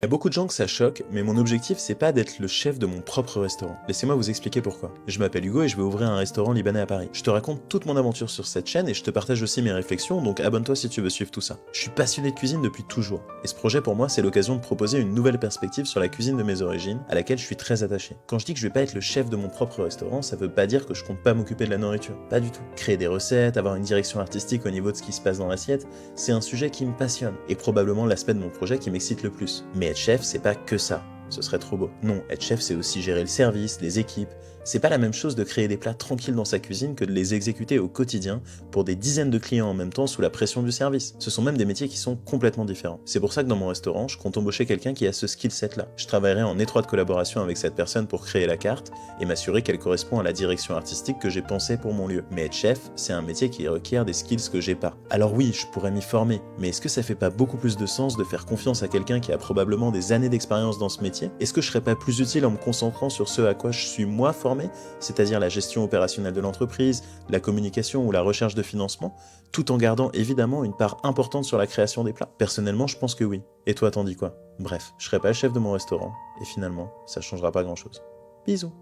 Il y a beaucoup de gens que ça choque, mais mon objectif c'est pas d'être le chef de mon propre restaurant. Laissez-moi vous expliquer pourquoi. Je m'appelle Hugo et je vais ouvrir un restaurant libanais à Paris. Je te raconte toute mon aventure sur cette chaîne et je te partage aussi mes réflexions, donc abonne-toi si tu veux suivre tout ça. Je suis passionné de cuisine depuis toujours, et ce projet pour moi c'est l'occasion de proposer une nouvelle perspective sur la cuisine de mes origines, à laquelle je suis très attaché. Quand je dis que je vais pas être le chef de mon propre restaurant, ça veut pas dire que je compte pas m'occuper de la nourriture. Pas du tout. Créer des recettes, avoir une direction artistique au niveau de ce qui se passe dans l'assiette, c'est un sujet qui me passionne, et probablement l'aspect de mon projet qui m'excite le plus. Mais être chef, c'est pas que ça. Ce serait trop beau. Non, être chef, c'est aussi gérer le service, les équipes. C'est pas la même chose de créer des plats tranquilles dans sa cuisine que de les exécuter au quotidien pour des dizaines de clients en même temps sous la pression du service. Ce sont même des métiers qui sont complètement différents. C'est pour ça que dans mon restaurant, je compte embaucher quelqu'un qui a ce skill-set-là. Je travaillerai en étroite collaboration avec cette personne pour créer la carte et m'assurer qu'elle correspond à la direction artistique que j'ai pensée pour mon lieu. Mais être chef, c'est un métier qui requiert des skills que j'ai pas. Alors oui, je pourrais m'y former, mais est-ce que ça fait pas beaucoup plus de sens de faire confiance à quelqu'un qui a probablement des années d'expérience dans ce métier? Est-ce que je serais pas plus utile en me concentrant sur ce à quoi je suis moi formé, c'est-à-dire la gestion opérationnelle de l'entreprise, la communication ou la recherche de financement, tout en gardant évidemment une part importante sur la création des plats? Personnellement, je pense que oui. Et toi, t'en dis quoi? Bref, je serai pas le chef de mon restaurant, et finalement, ça changera pas grand-chose. Bisous.